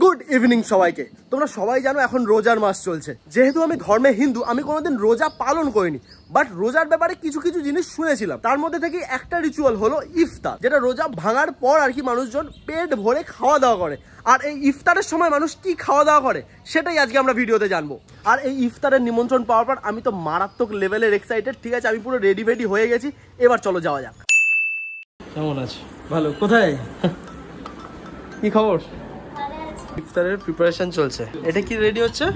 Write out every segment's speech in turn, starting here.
Good evening সবাইকে। তোমরা সবাই জানো এখন রোজার মাস চলছে। যেহেতু আমি ধর্মে হিন্দু, আমি কোনোদিন রোজা পালন করিনি, বাট রোজার ব্যাপারে কিছু কিছু জিনিস শুনেছিলাম। তার মধ্যে থেকে একটা রিচুয়াল হলো ইফতার, যেটা রোজা ভাঙার পর আর কি মানুষজন পেট ভরে খাওয়া দাওয়া করে। আর এই ইফতারের সময় মানুষ কি খাওয়া দাওয়া করে সেটাই আজকে আমরা ভিডিওতে জানবো। আর এই ইফতারের নিমন্ত্রণ পাওয়ার পর আমি তো মারাত্মক লেভেলের এক্সাইটেড। ঠিক আছে, আমি পুরো রেডি হয়ে গেছি। এবার চলো যাওয়া যাক। কেমন আছে? ভালো। কোথায় কি খবর? ইফতারের প্রিপারেশন চলছে। এটা কি রেডি হচ্ছে?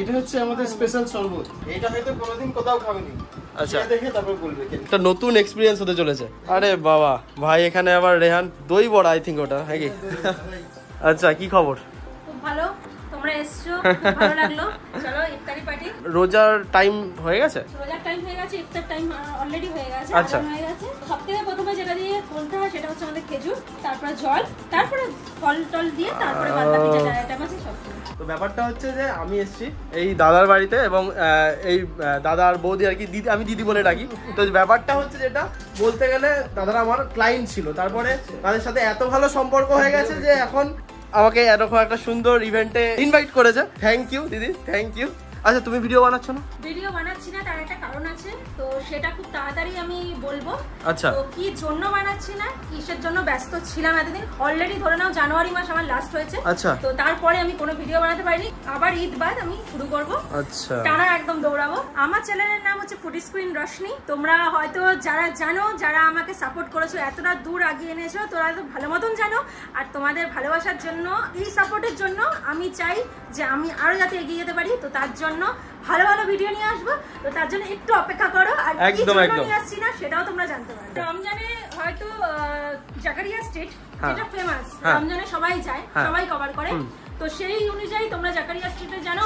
এটা হচ্ছে আমাদের স্পেশাল শরবত। এটা হয়তো কোনোদিন কোথাও খাবেনি। আচ্ছা, দেখে তারপর বলবে। একটা নতুন এক্সপেরিয়েন্স হতে চলেছে। আরে বাবা ভাই, এখানে আবার রেহান দই বড়া, আই থিঙ্ক ওটা নাকি? আচ্ছা, কি খবর? খুব ভালো, তোমরা এসছো, খুব ভালো লাগলো। চলো ইফতারি পার্টি। রোজার টাইম হয়ে গেছে? রোজার টাইম হয়ে গেছে, ইফতার টাইম অলরেডি হয়ে গেছে। আচ্ছা, হয়ে গেছে। সবথেকে প্রথমে যেটা দিয়ে বলতে হয় সেটা হচ্ছে আমাদের খেজুর, তারপরে জল, তারপরে ফল টল দিয়ে তারপরে বাদবাকি যেটা আইটেম আছে সব। তো ব্যাপারটা হচ্ছে যে আমি এসেছি এই দাদার বাড়িতে, এবং এই দাদার বৌদি আর কি, দিদি, আমি দিদি বলে ডাকি। তো ব্যাপারটা হচ্ছে যেটা বলতে গেলে দাদারা আমার ক্লায়েন্ট ছিল, তারপরে তাদের সাথে এত ভালো সম্পর্ক হয়ে গেছে যে এখন আমাকে এরকম একটা সুন্দর ইভেন্টে ইনভাইট করেছে। থ্যাংক ইউ দিদি, থ্যাংক ইউ। আচ্ছা, তুমি ভিডিও বানাচ্ছ না? ভিডিও বানাচ্ছি না, তার একটা কারণ আছে, তো সেটা খুব তাড়াতাড়ি আমি বলবো। আচ্ছা, তো কি জন্য বানাচ্ছি না, কিসের জন্য ব্যস্ত ছিলাম এতদিন, অলরেডি ধরে নাও জানুয়ারি মাস আমার লাস্ট হয়েছে। আচ্ছা, তো তারপরে আমি কোনো ভিডিও বানাতে পারিনি। আবার ঈদ বাদ আমি শুরু করব। আচ্ছা, টানা একদম দৌড়াবো। আমার চ্যানেলের নাম হচ্ছে ফুড স্ক্রিন রশনি। তোমরা হয়তো যারা জানো, যারা আমাকে সাপোর্ট করেছো, এতটা দূর আগিয়ে এনেছো, তোরা তো ভালো মতন জানো। আর তোমাদের ভালোবাসার জন্য, এই সাপোর্টের জন্য আমি চাই যে আমি আরো যাতে এগিয়ে যেতে পারি। তো তার জন্য ভালো ভালো ভিডিও নিয়ে আসবো। তো তার জন্য একটু অপেক্ষা করো। আর কি জন্য নিয়ে আসছি না সেটাও তোমরা জানতে পারো। রমজানে হয়তো জাকারিয়া স্ট্রিট যেটা ফেমাস, রমজানে সবাই যায়, সবাই কভার করে। তো সেই অনুযায়ী তোমরা জাকারিয়া স্ট্রিটে জানো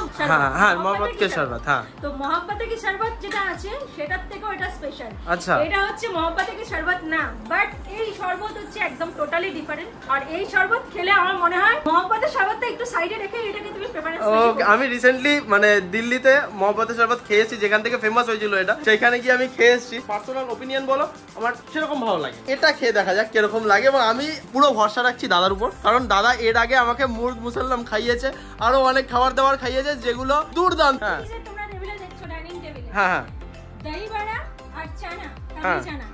মহব্বত কি শরবত। হ্যাঁ, তো মহব্বত কি শরবত যেটা আছে সেটার থেকেও এটা স্পেশাল। আচ্ছা, এটা হচ্ছে মহব্বত কি শরবত না, বাট এই শরবত হচ্ছে একদম টোটালি ডিফারেন্ট। আর এই শরবত খেলে আমার মনে হয় মহব্বতের শরবতটা একটু সাইডে রেখে এটাকে তুমি প্রেফারেন্স দিও। আমি রিসেন্টলি মানে দিল্লিতে মহব্বতের শরবত খেয়েছি, যেখান থেকে ফেমাস হয়েছিল এটা। সেখানে গিয়ে আমি খেয়ে এসেছি। পার্সোনাল ওপিনিয়ন বলো, আমার সেরকম ভালো লাগে। এটা খেয়ে দেখা যাক কিরকম লাগে। এবং আমি পুরো ভরসা রাখছি দাদার উপর, কারণ দাদা এর আগে আমাকে মুরগ মুসাল্লাম খাইয়েছে, আরো অনেক খাবার দাবার খাইয়েছে যেগুলো দুর্দান্ত। তোমরা টেবিলে দেখছো, ডাইনিং টেবিলে, হ্যাঁ হ্যাঁ, দই বড়া আর চানা, কাবলি চানা,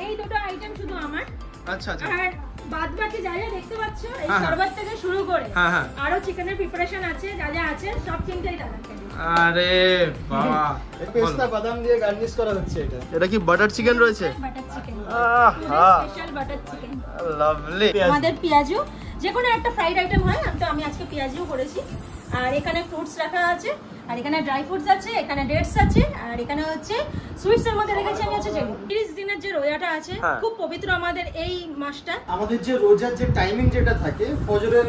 এই দুটো আইটেম শুধু আমার। আচ্ছা আচ্ছা। আর বাদবাকি যা যা দেখতে পাচ্ছ, এই শরবত থেকে শুরু করে আরো চিকেনের প্রিপারেশন আছে, যা যা আছে সব চিন্তাই দাদা। আরে বাবা, পেস্তা বাদাম দিয়ে গার্নিশ করা হচ্ছে। এটা কি বাটার চিকেন রয়েছে? বাটার চিকেন, আহা, স্পেশাল বাটার চিকেন, লাভলি। আমাদের পেঁয়াজু যেকোনো একটা ফ্রাইড আইটেম হয়, তো আমি আজকে পেঁয়াজু করেছি। আর এখানে ফ্রুটস রাখা আছে, আর এখানে ড্রাই ফ্রুটস আছে, এখানে ডেটস আছে, আর এখানে হচ্ছে সুইটস এর মধ্যে রেখেছি আমি হচ্ছে যেগুলো 30 দিনের যে রোজাটা আছে, খুব পবিত্র আমাদের এই মাসটা। আমাদের যে রোজার যে টাইমিং যেটা থাকে, ফজরের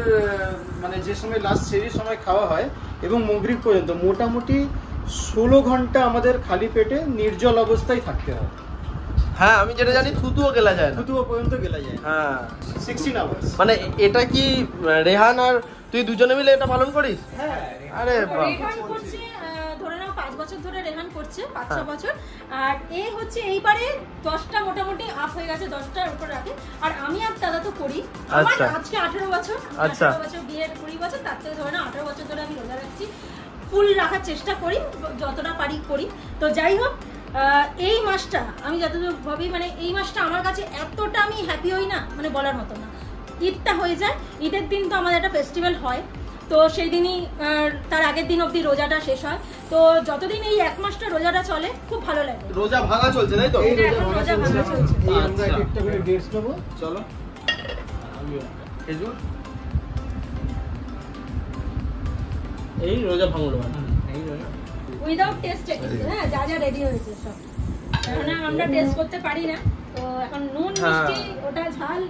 মানে যে সময় লাস্ট সেহরির সময় খাওয়া হয় এবং মাগরিব পর্যন্ত মোটামুটি 16 ঘন্টা আমাদের খালি পেটে নির্জল অবস্থায় থাকতে হয়। হ্যাঁ, আমি যেটা জানি থুতুও গেলা যায় না, থুতুও পর্যন্ত গেলা যায়। হ্যাঁ, 16 আওয়ার্স। মানে এটা কি রেহান আর তুই দুজনে মিলে এটা পালন করিস? হ্যাঁ। আরে বাহ, রেহান করছে, ধরে নাও 5 বছর ধরে রেহান করছে, 5-6 বছর। আর এই হচ্ছে এইবারে 10টা মোটামুটি আপ হয়ে গেছে, 10টার উপর রাখে। আর আমি আর দাদা তো করি, আমার আজকে 18 বছর। 18 বছর বিয়ের 20 বছর, তার থেকে ধরে নাও 18 বছর ধরে আমি রোজা রাখছি। ফুল রাখার চেষ্টা করি, যতটা পারি করি। তো যাই হোক, এই মাসটা আমি যতদূর ভাবি, মানে এই মাসটা আমার কাছে এতটা আমি হ্যাপি হই না, মানে বলার মতো না। ঈদটা হয়ে যায়, ঈদের দিন তো আমাদের একটা ফেস্টিভ্যাল হয়, তো সেই দিনই তার আগের দিন অবধি রোজাটা শেষ হয়। তো যতদিন এই এক মাসটা রোজাটা চলে খুব ভালো লাগে। রোজা ভাঙা চলছে তাই তো? রোজা ভাঙা চলছে। আমরা একটা করে ডেটস নেবো। চলো, খেজুর, এই রোজা ভাঙলো উইদাউট টেস্ট, হ্যাঁ, যা যা রেডি হয়েছে সব। এখন আমরা টেস্ট করতে পারি না, তো এখন নুন মিষ্টি, ওটা ঝাল,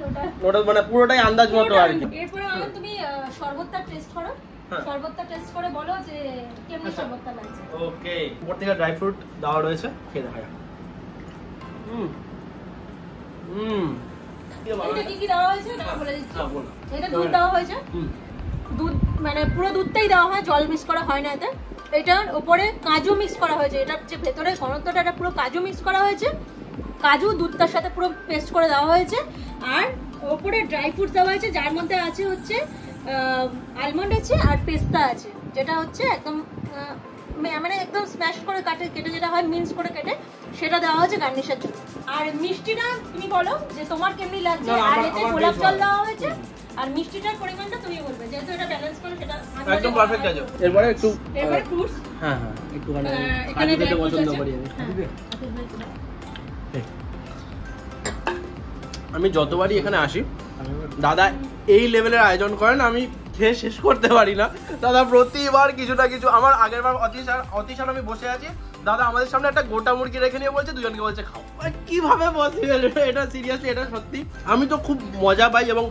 ওটা মানে পুরোটাই আন্দাজ মতো আর কি। এরপরে আগে তুমি শরবতটা টেস্ট করো, শরবতটা টেস্ট করে বলো যে কেমন শরবতটা লাগছে। ওকে, উপর থেকে ড্রাই ফ্রুট দেওয়া রয়েছে, খেয়ে দেখা যাক। এটা কি কি দেওয়া হয়েছে এটা বলে দিচ্ছি। এটা দুধ দেওয়া হয়েছে, দুধ মানে পুরো দুধটাই দেওয়া হয়, জল মিক্স করা হয় না এতে। এটার উপরে কাজু মিক্স করা হয়েছে, এটা যে ভেতরে ঘনত্বটা, এটা পুরো কাজু মিক্স করা হয়েছে। কাজু দুধটার সাথে পুরো পেস্ট করে দেওয়া হয়েছে। আর উপরে ড্রাই ফ্রুটস দেওয়া হয়েছে, যার মধ্যে আছে হচ্ছে আলমন্ড আছে আর পেস্তা আছে, যেটা হচ্ছে একদম মানে একদম স্ম্যাশ করে কেটে যেটা হয় মিন্স করে কেটে সেটা দেওয়া হয়েছে গার্নিশের জন্য। আর মিষ্টিটা তুমি বলো যে তোমার কেমনি লাগছে, আর এতে গোলাপ জল দেওয়া হয়েছে আর মিষ্টিটার পরিমাণটা তুমি বলবে, যেহেতু এটা ব্যালেন্স করে সেটা একদম পারফেক্ট আছে। এরপরে একটু ফ্রুটস, হ্যাঁ একটুখানি এখানে খেতে পছন্দ করি আমি যতবারই এখানে আসি দাদা এই লেভেলের আয়োজন করেন, আমি খেয়ে শেষ করতে পারি না। দাদা প্রতিবার কিছু না কিছু, আমার আগের বার অতিশার আমি বসে আছি, দাদা আমাদের সামনে একটা গোটা মুরগি রেখে নিয়ে বলছে দুজনকে বলছে খাও। কিভাবে পসিবল এটা? সিরিয়াসলি এটা সত্যি আমি তো খুব মজা পাই এবং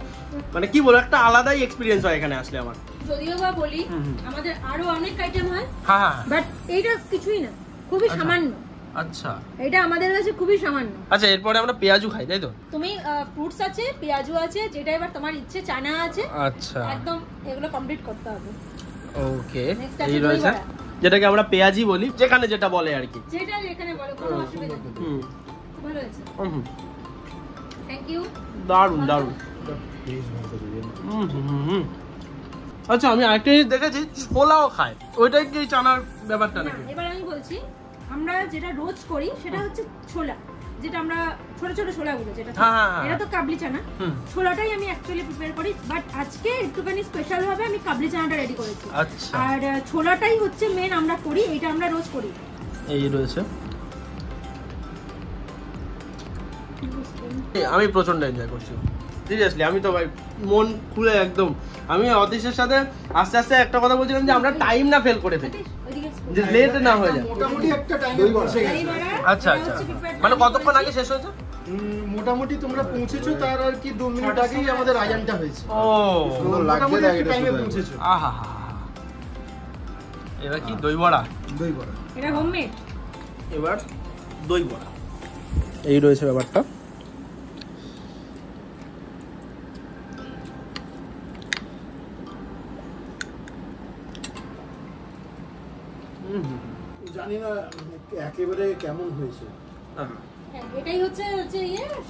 মানে কি বলবো একটা আলাদাই এক্সপিরিয়েন্স হয় এখানে আসলে আমার। যদিও বা বলি আমাদের আরো অনেক আইটেম হয়, হ্যাঁ বাট এইটা কিছুই না, খুবই সামান্য। আচ্ছা এটা আমাদের কাছে খুবই সামান্য। আচ্ছা এরপরে আমরা পেঁয়াজু খাই তাই তো? তুমি ফ্রুটস আছে, পেঁয়াজু আছে, যেটা এবার তোমার ইচ্ছে, চানা আছে, আচ্ছা একদম এগুলো কমপ্লিট করতে হবে। ওকে এই রয়েছে যেটাকে আমরা পেঁয়াজি বলি, যেখানে যেটা বলে আর কি, যেটা এখানে বলো, কোনো অসুবিধা নেই। ভালো হয়েছে, থ্যাংক ইউ। দারুন দারুন। আচ্ছা আমি আরেকটা জিনিস দেখেছি, ছোলাও খায়, ওইটাই কি চানার ব্যাপারটা নাকি? এবার আমি বলছি আমরা যেটা রোজ করি সেটা হচ্ছে ছোলা, যেটা আমরা ছোট ছোট ছোলাগুলো, যেটা এটা তো কাবলি চানা, ছোলাটাই আমি অ্যাকচুয়ালি প্রিপেয়ার করি, বাট আজকে একটুখানি স্পেশাল ভাবে আমি কাবলি চানাটা রেডি করেছি। আচ্ছা আর ছোলাটাই হচ্ছে মেন আমরা করি, এটা আমরা রোজ করি। এই রয়েছে, আমি প্রচন্ড এনজয় করছি সিরিয়াসলি। আমি তো ভাই মন খুলে একদম, আমি অতীশের সাথে আস্তে আস্তে একটা কথা বলছিলাম যে আমরা টাইম না ফেল করে ফেলি, যে লেট না হয়ে যায়। মোটামুটি একটা টাইম পৌঁছে গেছে। আচ্ছা আচ্ছা মানে কতক্ষণ আগে শেষ হয়েছে? মোটামুটি তোমরা পৌঁছেছো তার আর কি 2 মিনিট আগেই আমাদের আয়োজনটা হয়েছে। ও মোটামুটি একটা টাইমে পৌঁছেছো। আহা এবার কি দই বড়া? দই বড়া এটা হোমমেড। এবার দই বড়া এই রয়েছে ব্যাপারটা। জানি না একেবারে কেমন হয়েছে। এটাই হচ্ছে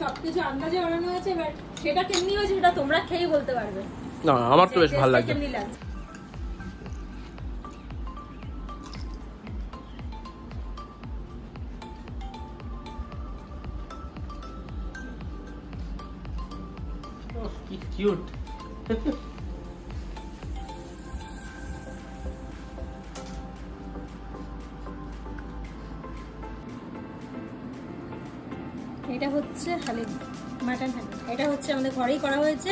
সবকিছু আন্দাজে বানানো হয়েছে, এবার সেটা কেমনি হয়েছে সেটা তোমরা খেয়ে বলতে পারবে। না আমার তো বেশ ভালো লাগছে। কি কিউট। এটা হচ্ছে হালিম, মাটন হালিম। এটা হচ্ছে আমাদের ঘরেই করা হয়েছে,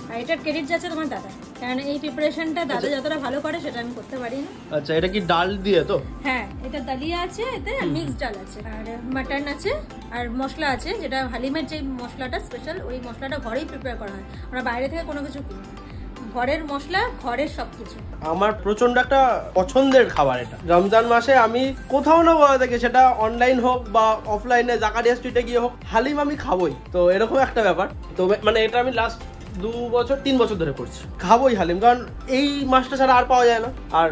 আর এটার ক্রেডিট যাচ্ছে তোমার দাদা, কারণ এই প্রিপারেশনটা দাদা যতটা ভালো করে সেটা আমি করতে পারি না। আচ্ছা এটা কি ডাল দিয়ে তো? হ্যাঁ এটা দালিয়া আছে, এতে মিক্সড ডাল আছে, আর মাটন আছে, আর মশলা আছে, যেটা হালিমের যে মশলাটা স্পেশাল, ওই মশলাটা ঘরেই প্রিপেয়ার করা হয়, আমরা বাইরে থেকে কোনো কিছু কিনি না, ঘরের মশলা, ঘরের সবকিছু। আমার প্রচন্ড একটা পছন্দের খাবার এটা। রমজান মাসে আমি কোথাও না কোথাও থেকে, সেটা অনলাইন হোক বা অফলাইনে জাকারিয়া স্ট্রিটে গিয়ে হোক, হালিম আমি খাবোই। তো এরকম একটা ব্যাপার। তো মানে এটা আমি লাস্ট 2-3 বছর ধরে করছি, খাবোই হালিম, কারণ এই মাছটা ছাড়া আর পাওয়া যায় না, আর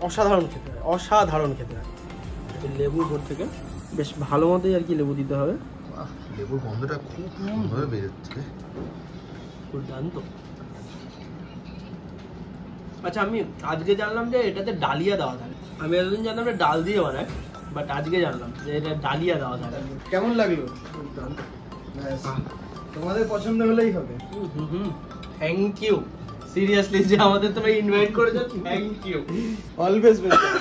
অসাধারণ খেতে হয়, অসাধারণ খেতে হয়। লেবুর উপর থেকে বেশ ভালো মতোই আর কি লেবু দিতে হবে। লেবুর গন্ধটা খুব সুন্দর বেরোচ্ছে, দুর্দান্ত। আচ্ছা আমি আজকে জানলাম যে এটাতে ডালিয়া দেওয়া থাকে, আমি এতদিন জানলাম যে ডাল দিয়ে বানায়, বাট আজকে জানলাম যে এটা ডালিয়া দেওয়া থাকে। কেমন লাগলো? তোমাদের পছন্দ হলেই হবে। থ্যাংক ইউ সিরিয়াসলি যে আমাদের তোমরা ইনভাইট করেছো, thank you. Always welcome.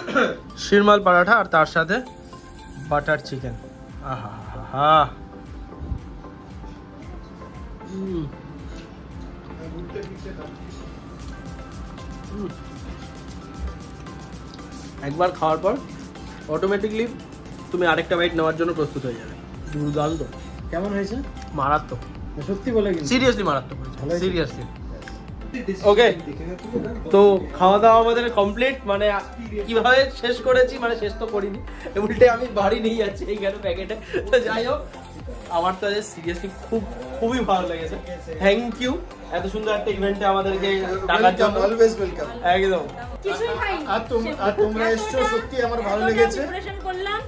Sheermal paratha আর তার সাথে বাটার চিকেন। আহা হা। একবার খাওয়ার পর অটোমেটিকলি তুমি আরেকটা বাইট নেওয়ার জন্য প্রস্তুত হয়ে যাবে। দুর্দান্ত। কেমন হয়েছে? মারাত্মক, সত্যি বলে কিন্তু সিরিয়াসলি মারাত্মক, সিরিয়াসলি। ওকে তো খাওয়া দাওয়া আমাদের কমপ্লিট। মানে কিভাবে শেষ করেছি, মানে শেষ তো করিনি, উল্টে আমি বাড়ি নিয়ে যাচ্ছি এইখানে প্যাকেটে। তো যাই হোক, আমার তো সিরিয়াসলি খুবই ভালো লেগেছে। থ্যাংক ইউ এত সুন্দর একটা ইভেন্টে আমাদেরকে ডাকার জন্য। Always welcome. একদম। কিছুই খাইনি, আর তোমরা এসছো, সত্যি আমার ভালো লেগেছে। প্রিপারেশন করলাম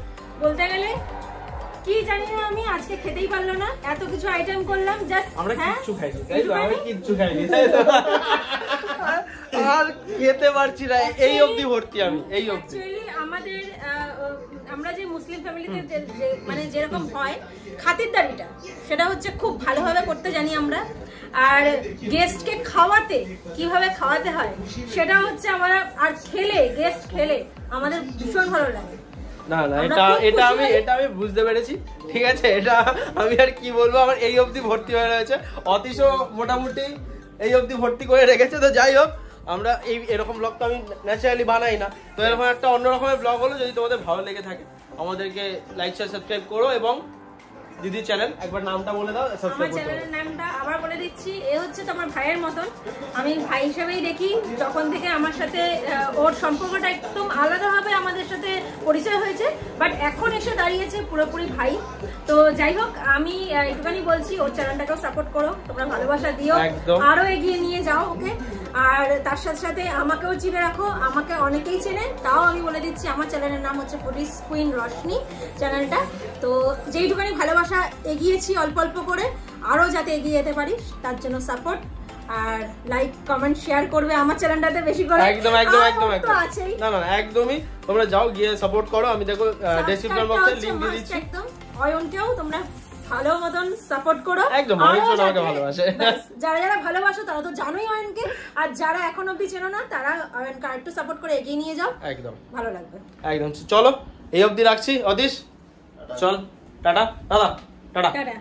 বলতে গেলে কি জানি না আমি আজকে খেতেই পারলো না, এত কিছু আইটেম করলাম জাস্ট আমরা কিচ্ছু খাইনি তাই তো, আমরা কিচ্ছু খাইনি তাই তো, আর খেতে পারছি না, এই অবধি ভর্তি আমি, এই অবধি। অ্যাকচুয়ালি আমাদের আমরা যে মুসলিম ফ্যামিলিতে মানে যেরকম হয় খাতিরদারিটা, সেটা হচ্ছে খুব ভালোভাবে করতে জানি আমরা। আর গেস্টকে খাওয়াতে কিভাবে খাওয়াতে হয় সেটা হচ্ছে আমরা, আর খেলে গেস্ট খেলে আমাদের ভীষণ ভালো লাগে। না না, এটা আমি বুঝতে পেরেছি, ঠিক আছে, এটা আমি আর কি বলবো, আমার এই অবধি ভর্তি হয়ে রয়েছে, অতিশয় মোটামুটি এই অবধি ভর্তি করে রেখেছে। তো যাই হোক, আমরা এরকম ব্লগ তো আমি ন্যাচারালি বানাই না, তো এরকম একটা অন্য রকমের ব্লগ হলো। যদি তোমাদের ভালো লেগে থাকে আমাদেরকে লাইক শেয়ার সাবস্ক্রাইব করো, এবং দিদি চ্যানেল একবার নামটা বলে দাও। আমার চ্যানেলের নামটা আবার বলে দিচ্ছি, এ হচ্ছে তোমার ভাইয়ের মতন, আমি ভাই হিসেবেই দেখি। যখন থেকে আমার সাথে ওর সম্পর্কটা একদম আলাদাভাবে আমাদের সাথে পরিচয় হয়েছে, বাট এখন এসে দাঁড়িয়েছে পুরোপুরি ভাই। তো যাই হোক, আমি একটুখানি বলছি ওর চ্যানেলটাকেও সাপোর্ট করো, তোমরা ভালোবাসা দিও, আরো এগিয়ে নিয়ে যাও ওকে। আর তার সাথে সাথে আমাকেও চিনে রাখো, আমাকে অনেকেই চেনে, তাও আমি বলে দিচ্ছি আমার চ্যানেলের নাম হচ্ছে পুলিশ কুইন রশনি চ্যানেলটা। তো যেইটুখানি ভালোবাসা এগিয়েছি অল্প অল্প করে, আরো যাতে এগিয়ে যেতে পারি তার জন্য সাপোর্ট, আর লাইক কমেন্ট শেয়ার করবে আমার চ্যানেলটাতে বেশি করে। একদম একদম একদম একদম না না একদমই, তোমরা যাও গিয়ে সাপোর্ট করো। আমি দেখো ডেসক্রিপশন বক্সে লিংক দিয়ে দিচ্ছি। একদম অয়নকেও তোমরা ভালো মতন সাপোর্ট করো। একদম অয়ন আমাকে ভালোবাসে, যারা যারা ভালোবাসো তারা তো জানোই অয়নকে, আর যারা এখন অবধি চেনো না তারা অয়নকে আরেকটু সাপোর্ট করে এগিয়ে নিয়ে যাও, একদম ভালো লাগবে। একদম চলো এই অবধি রাখছি। অতীশ চল, টাটা দাদা, টাটা। টাটা।